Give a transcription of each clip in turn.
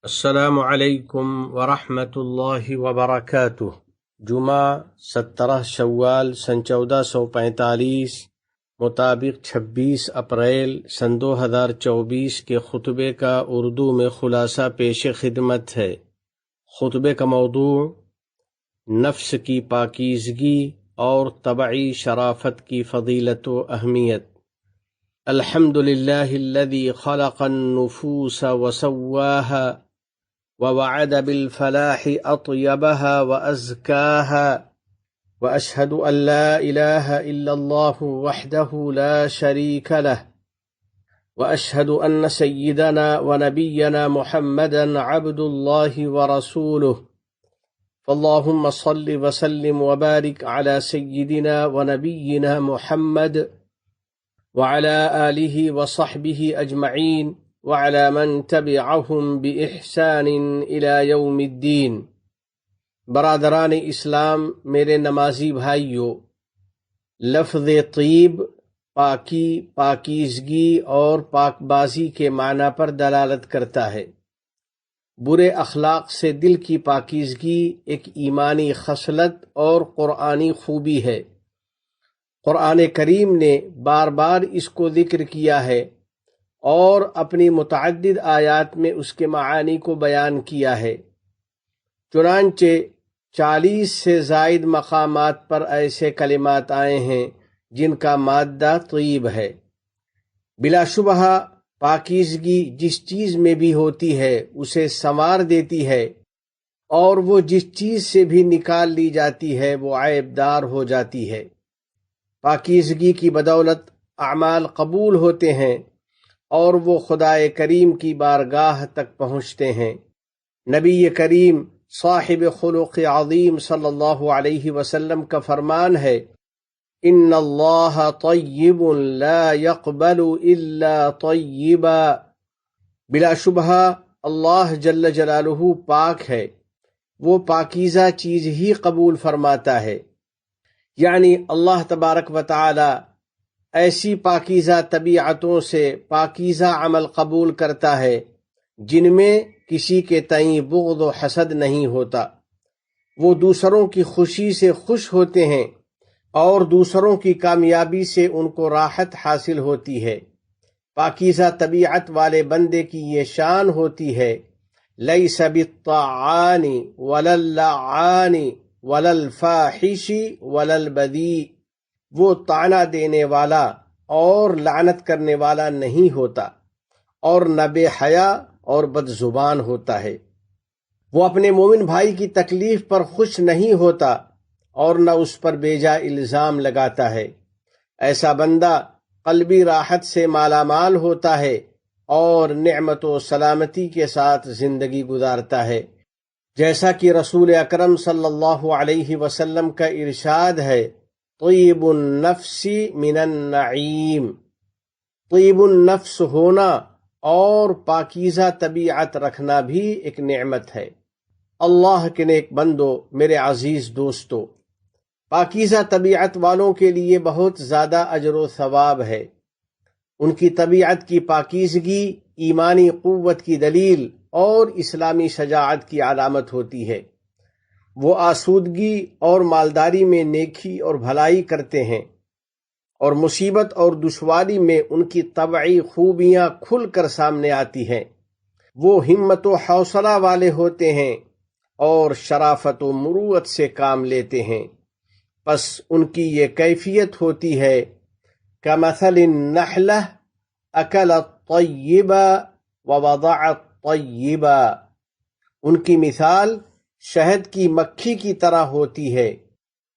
السلام علیکم ورحمۃ اللہ وبرکاتہ۔ جمعہ 17 شوال سن 1445 مطابق 26 اپریل سن 2024 کے خطبے کا اردو میں خلاصہ پیش خدمت ہے۔ خطبے کا موضوع نفس کی پاکیزگی اور طبعی شرافت کی فضیلت و اہمیت۔ الحمد للہ الذی خلق النفوس وسواها ووعد بالفلاح أطيبها وأزكاها وأشهد أن لا إله إلا الله وحده لا شريك له وأشهد أن سيدنا ونبينا محمدا عبد الله ورسوله فاللهم صل وسلم وبارك على سيدنا ونبينا محمد وعلى آله وصحبه أجمعين وعلى من تبعهم بإحسان إلى يوم الدين۔ برادران اسلام، میرے نمازی بھائیو، لفظ طیب پاکی، پاکیزگی اور پاک بازی کے معنی پر دلالت کرتا ہے۔ برے اخلاق سے دل کی پاکیزگی ایک ایمانی خصلت اور قرآنی خوبی ہے۔ قرآن کریم نے بار بار اس کو ذکر کیا ہے اور اپنی متعدد آیات میں اس کے معانی کو بیان کیا ہے۔ چنانچہ 40 سے زائد مقامات پر ایسے کلمات آئے ہیں جن کا مادہ طیب ہے۔ بلا شبہ پاکیزگی جس چیز میں بھی ہوتی ہے اسے سنوار دیتی ہے، اور وہ جس چیز سے بھی نکال لی جاتی ہے وہ عیب دار ہو جاتی ہے۔ پاکیزگی کی بدولت اعمال قبول ہوتے ہیں اور وہ خدائے کریم کی بارگاہ تک پہنچتے ہیں۔ نبی کریم صاحب خلق عظیم صلی اللہ علیہ وسلم کا فرمان ہے، ان اللہ طیب لا يقبل الا طیبا۔ بلا شبہ اللہ جل جلالہ پاک ہے، وہ پاکیزہ چیز ہی قبول فرماتا ہے۔ یعنی اللہ تبارک و تعالی ایسی پاکیزہ طبیعتوں سے پاکیزہ عمل قبول کرتا ہے جن میں کسی کے تئیں بغض و حسد نہیں ہوتا۔ وہ دوسروں کی خوشی سے خوش ہوتے ہیں اور دوسروں کی کامیابی سے ان کو راحت حاصل ہوتی ہے۔ پاکیزہ طبیعت والے بندے کی یہ شان ہوتی ہے، لیس بالطعان ولا اللعان ولا الفاحش ولا البذیء۔ وہ طعنہ دینے والا اور لعنت کرنے والا نہیں ہوتا اور نہ بے حیا اور بد زبان ہوتا ہے۔ وہ اپنے مومن بھائی کی تکلیف پر خوش نہیں ہوتا اور نہ اس پر بیجا الزام لگاتا ہے۔ ایسا بندہ قلبی راحت سے مالا مال ہوتا ہے اور نعمت و سلامتی کے ساتھ زندگی گزارتا ہے، جیسا کہ رسول اکرم صلی اللہ علیہ وسلم کا ارشاد ہے، طیب النفس من النعیم۔ طیب النفس ہونا اور پاکیزہ طبیعت رکھنا بھی ایک نعمت ہے۔ اللہ کے نیک بندو، میرے عزیز دوستو، پاکیزہ طبیعت والوں کے لیے بہت زیادہ اجر و ثواب ہے۔ ان کی طبیعت کی پاکیزگی ایمانی قوت کی دلیل اور اسلامی شجاعت کی علامت ہوتی ہے۔ وہ آسودگی اور مالداری میں نیکی اور بھلائی کرتے ہیں، اور مصیبت اور دشواری میں ان کی طبعی خوبیاں کھل کر سامنے آتی ہیں۔ وہ ہمت و حوصلہ والے ہوتے ہیں اور شرافت و مروت سے کام لیتے ہیں۔ پس ان کی یہ کیفیت ہوتی ہے، کمثل النحلہ اکلت طیبا ووضعت طیبا۔ ان کی مثال شہد کی مکھی کی طرح ہوتی ہے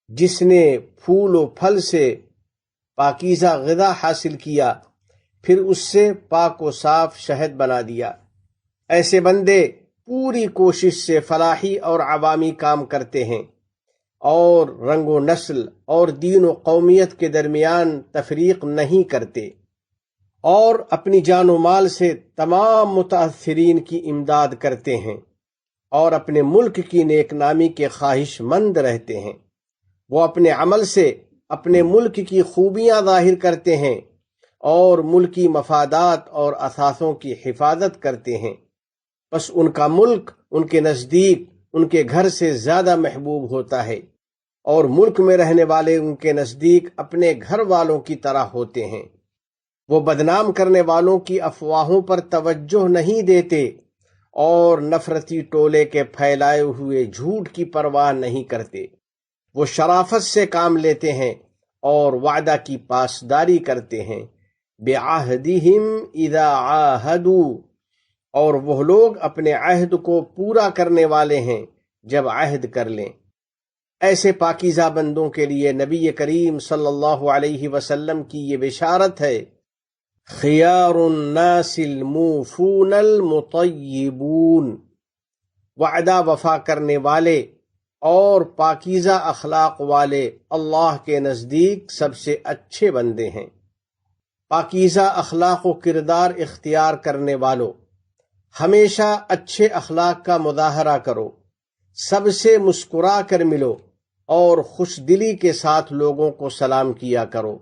جس نے پھول و پھل سے پاکیزہ غذا حاصل کیا، پھر اس سے پاک و صاف شہد بنا دیا۔ ایسے بندے پوری کوشش سے فلاحی اور عوامی کام کرتے ہیں اور رنگ و نسل اور دین و قومیت کے درمیان تفریق نہیں کرتے، اور اپنی جان و مال سے تمام متاثرین کی امداد کرتے ہیں اور اپنے ملک کی نیک نامی کے خواہش مند رہتے ہیں۔ وہ اپنے عمل سے اپنے ملک کی خوبیاں ظاہر کرتے ہیں اور ملکی مفادات اور اثاثوں کی حفاظت کرتے ہیں۔ بس ان کا ملک ان کے نزدیک ان کے گھر سے زیادہ محبوب ہوتا ہے، اور ملک میں رہنے والے ان کے نزدیک اپنے گھر والوں کی طرح ہوتے ہیں۔ وہ بدنام کرنے والوں کی افواہوں پر توجہ نہیں دیتے اور نفرتی ٹولے کے پھیلائے ہوئے جھوٹ کی پرواہ نہیں کرتے۔ وہ شرافت سے کام لیتے ہیں اور وعدہ کی پاسداری کرتے ہیں۔ بعہدہم اذا عاہدوا، اور وہ لوگ اپنے عہد کو پورا کرنے والے ہیں جب عہد کر لیں۔ ایسے پاکیزہ بندوں کے لیے نبی کریم صلی اللہ علیہ وسلم کی یہ بشارت ہے، خیار الناس الموفون المطیبون، وعدہ وفا کرنے والے اور پاکیزہ اخلاق والے اللہ کے نزدیک سب سے اچھے بندے ہیں۔ پاکیزہ اخلاق و کردار اختیار کرنے والوں، ہمیشہ اچھے اخلاق کا مظاہرہ کرو، سب سے مسکرا کر ملو اور خوش دلی کے ساتھ لوگوں کو سلام کیا کرو۔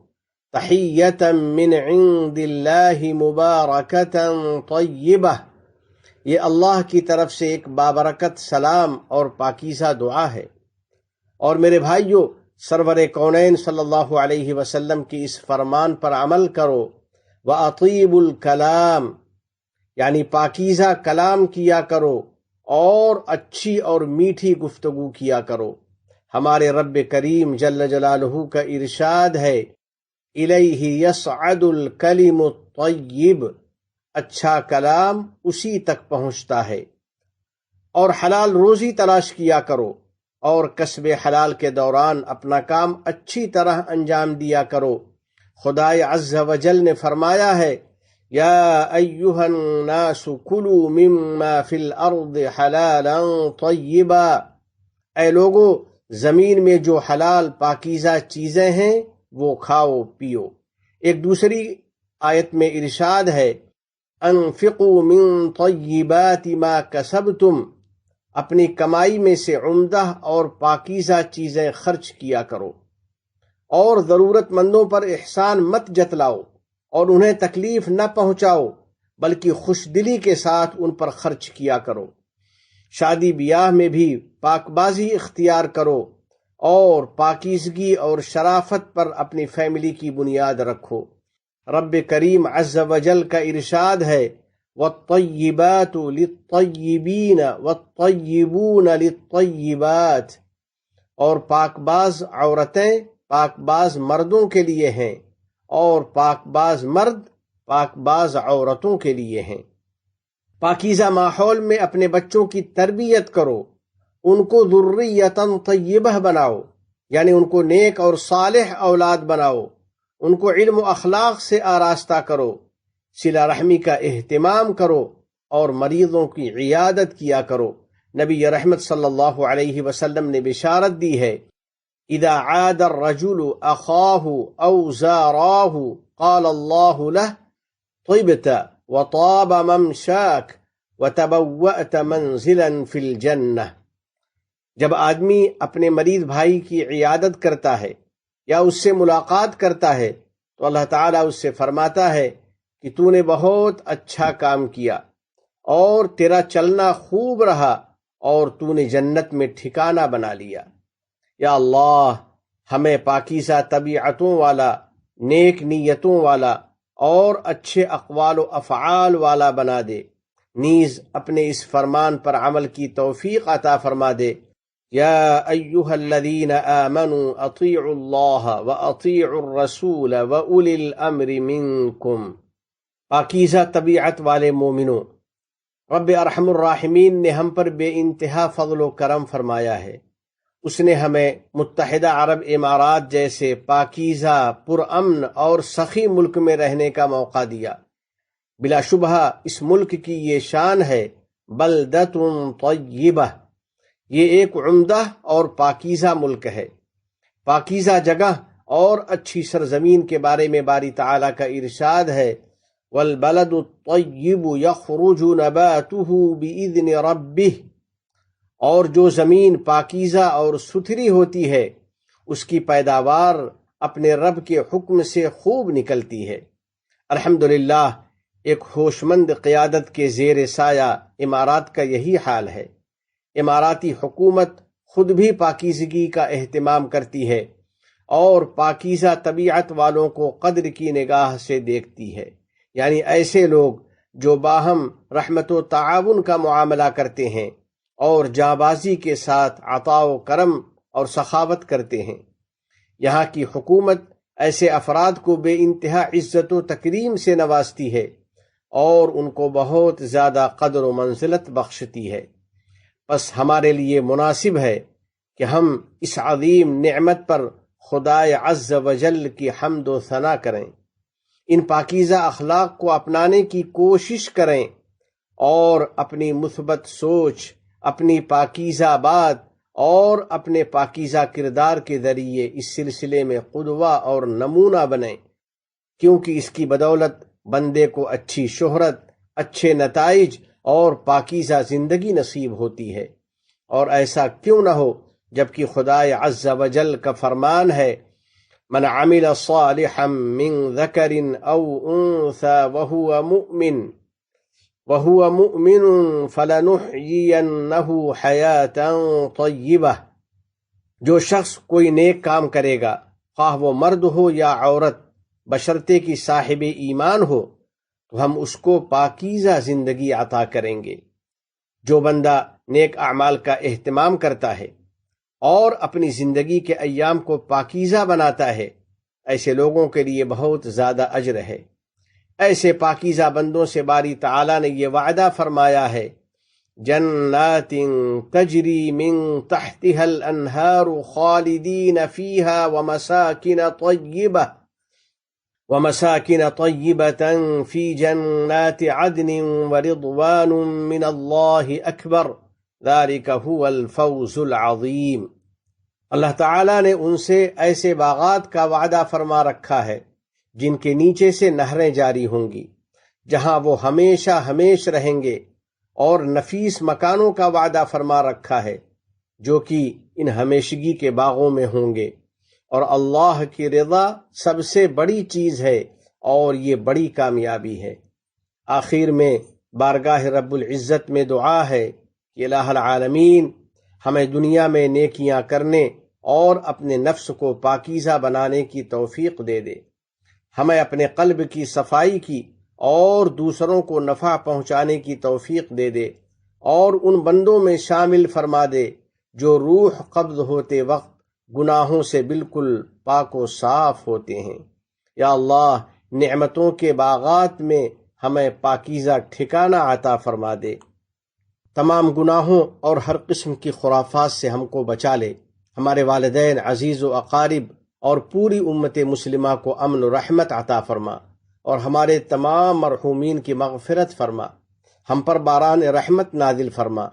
تحیۃ من عند اللہ مبارکۃ طیبہ، یہ اللہ کی طرف سے ایک بابرکت سلام اور پاکیزہ دعا ہے۔ اور میرے بھائیو، سرور کونین صلی اللہ علیہ وسلم کی اس فرمان پر عمل کرو، وَأَطِيبُ الْكَلَامِ، یعنی پاکیزہ کلام کیا کرو اور اچھی اور میٹھی گفتگو کیا کرو۔ ہمارے رب کریم جل جلالہ کا ارشاد ہے، الیہ یصعد الکلم الطیب، اچھا کلام اسی تک پہنچتا ہے۔ اور حلال روزی تلاش کیا کرو اور کسب حلال کے دوران اپنا کام اچھی طرح انجام دیا کرو۔ خدائے عز و جل نے فرمایا ہے، یا ایہا الناس کلوا مما فی الارض حلالا طیبا، اے لوگو زمین میں جو حلال پاکیزہ چیزیں ہیں وہ کھاؤ پیو۔ ایک دوسری آیت میں ارشاد ہے، انفقوا من طیبات ما کسبتم، اپنی کمائی میں سے عمدہ اور پاکیزہ چیزیں خرچ کیا کرو، اور ضرورت مندوں پر احسان مت جتلاؤ اور انہیں تکلیف نہ پہنچاؤ، بلکہ خوش دلی کے ساتھ ان پر خرچ کیا کرو۔ شادی بیاہ میں بھی پاک بازی اختیار کرو اور پاکیزگی اور شرافت پر اپنی فیملی کی بنیاد رکھو۔ رب کریم عز و جل کا ارشاد ہے، والطیبات للطیبین والطیبون للطیبات، اور پاک باز عورتیں پاک باز مردوں کے لیے ہیں اور پاک باز مرد پاک باز عورتوں کے لیے ہیں۔ پاکیزہ ماحول میں اپنے بچوں کی تربیت کرو، ان کو ذریۃ طیبہ بناؤ، یعنی ان کو نیک اور صالح اولاد بناؤ، ان کو علم و اخلاق سے آراستہ کرو، صلہ رحمی کا اہتمام کرو اور مریضوں کی عیادت کیا کرو۔ نبی رحمت صلی اللہ علیہ وسلم نے بشارت دی ہے، اذا عاد الرجل اخاہ او زاراہ قال اللہ لہ طبت وطاب ممشاک وتبوأت منزلا فی الجنہ، جب آدمی اپنے مریض بھائی کی عیادت کرتا ہے یا اس سے ملاقات کرتا ہے تو اللہ تعالیٰ اس سے فرماتا ہے کہ تو نے بہت اچھا کام کیا اور تیرا چلنا خوب رہا اور تو نے جنت میں ٹھکانہ بنا لیا۔ یا اللہ، ہمیں پاکیزہ طبیعتوں والا، نیک نیتوں والا اور اچھے اقوال و افعال والا بنا دے، نیز اپنے اس فرمان پر عمل کی توفیق عطا فرما دے۔ یا ایہا الذین آمنوا اطیعوا اللہ واطیعوا الرسول واولی الامر منکم، پاکیزہ طبیعت والے مومنوں، رب ارحم الراحمین نے ہم پر بے انتہا فضل و کرم فرمایا ہے۔ اس نے ہمیں متحدہ عرب امارات جیسے پاکیزہ، پرامن اور سخی ملک میں رہنے کا موقع دیا۔ بلا شبہ اس ملک کی یہ شان ہے، بلدۃ طیبہ، یہ ایک عمدہ اور پاکیزہ ملک ہے۔ پاکیزہ جگہ اور اچھی سرزمین کے بارے میں باری تعالیٰ کا ارشاد ہے، والبلد الطیب یخرج نباتہ بإذن ربہ، اور جو زمین پاکیزہ اور ستھری ہوتی ہے اس کی پیداوار اپنے رب کے حکم سے خوب نکلتی ہے۔ الحمدللہ، ایک ہوشمند قیادت کے زیر سایہ امارات کا یہی حال ہے۔ اماراتی حکومت خود بھی پاکیزگی کا اہتمام کرتی ہے اور پاکیزہ طبیعت والوں کو قدر کی نگاہ سے دیکھتی ہے، یعنی ایسے لوگ جو باہم رحمت و تعاون کا معاملہ کرتے ہیں اور جانبازی کے ساتھ عطا و کرم اور سخاوت کرتے ہیں۔ یہاں کی حکومت ایسے افراد کو بے انتہا عزت و تکریم سے نوازتی ہے اور ان کو بہت زیادہ قدر و منزلت بخشتی ہے۔ بس ہمارے لیے مناسب ہے کہ ہم اس عظیم نعمت پر خدائے عز و جل کی حمد و ثنا کریں، ان پاکیزہ اخلاق کو اپنانے کی کوشش کریں اور اپنی مثبت سوچ، اپنی پاکیزہ بات اور اپنے پاکیزہ کردار کے ذریعے اس سلسلے میں قدوہ اور نمونہ بنیں، کیونکہ اس کی بدولت بندے کو اچھی شہرت، اچھے نتائج اور پاکیزہ زندگی نصیب ہوتی ہے۔ اور ایسا کیوں نہ ہو جبکہ خدائے عز و جل کا فرمان ہے، من عمل صالحا من ذکر او انثى وهو مؤمن فلنحيينه حياة طیبہ، جو شخص کوئی نیک کام کرے گا، خواہ وہ مرد ہو یا عورت، بشرطے کی صاحب ایمان ہو، تو ہم اس کو پاکیزہ زندگی عطا کریں گے۔ جو بندہ نیک اعمال کا اہتمام کرتا ہے اور اپنی زندگی کے ایام کو پاکیزہ بناتا ہے، ایسے لوگوں کے لیے بہت زیادہ اجر ہے۔ ایسے پاکیزہ بندوں سے باری تعالیٰ نے یہ وعدہ فرمایا ہے، جنات تجری من تحتها الانہار خالدین فیہا ومساکن طیبة فی جنات عدن ورضوان من اللہ اکبر ذالک هو الفوز العظیم۔ اللہ تعالیٰ نے ان سے ایسے باغات کا وعدہ فرما رکھا ہے جن کے نیچے سے نہریں جاری ہوں گی، جہاں وہ ہمیشہ ہمیش رہیں گے، اور نفیس مکانوں کا وعدہ فرما رکھا ہے جو کہ ان ہمیشگی کے باغوں میں ہوں گے، اور اللہ کی رضا سب سے بڑی چیز ہے اور یہ بڑی کامیابی ہے۔ آخر میں بارگاہ رب العزت میں دعا ہے کہ الہ العالمین ہمیں دنیا میں نیکیاں کرنے اور اپنے نفس کو پاکیزہ بنانے کی توفیق دے دے، ہمیں اپنے قلب کی صفائی کی اور دوسروں کو نفع پہنچانے کی توفیق دے دے، اور ان بندوں میں شامل فرما دے جو روح قبض ہوتے وقت گناہوں سے بالکل پاک و صاف ہوتے ہیں۔ یا اللہ، نعمتوں کے باغات میں ہمیں پاکیزہ ٹھکانہ عطا فرما دے، تمام گناہوں اور ہر قسم کی خرافات سے ہم کو بچا لے، ہمارے والدین، عزیز و اقارب اور پوری امت مسلمہ کو امن و رحمت عطا فرما، اور ہمارے تمام مرحومین کی مغفرت فرما، ہم پر باران رحمت نازل فرما۔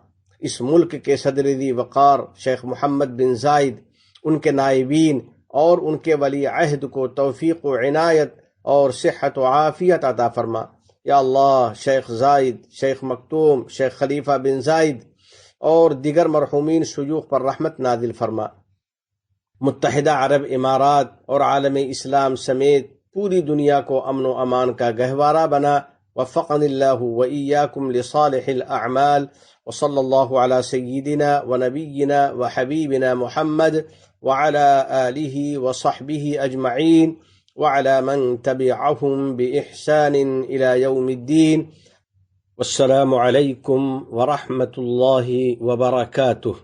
اس ملک کے صدر ذی وقار شیخ محمد بن زائد، ان کے نائبین اور ان کے ولی عہد کو توفیق و عنایت اور صحت و عافیت عطا فرما۔ یا اللہ، شیخ زائد، شیخ مکتوم، شیخ خلیفہ بن زائد اور دیگر مرحومین شیوخ پر رحمت نازل فرما۔ متحدہ عرب امارات اور عالم اسلام سمیت پوری دنیا کو امن و امان کا گہوارہ بنا۔ وفقنی اللہ وإیاکم لصالح الاعمال، وصلی اللہ علی سیدنا ونبینا وحبیبنا محمد وعلى آلہ وصحبہ اجمعین وعلى من تبعهم بإحسان إلى يوم الدين، والسلام علیکم ورحمۃ اللہ وبرکاتہ۔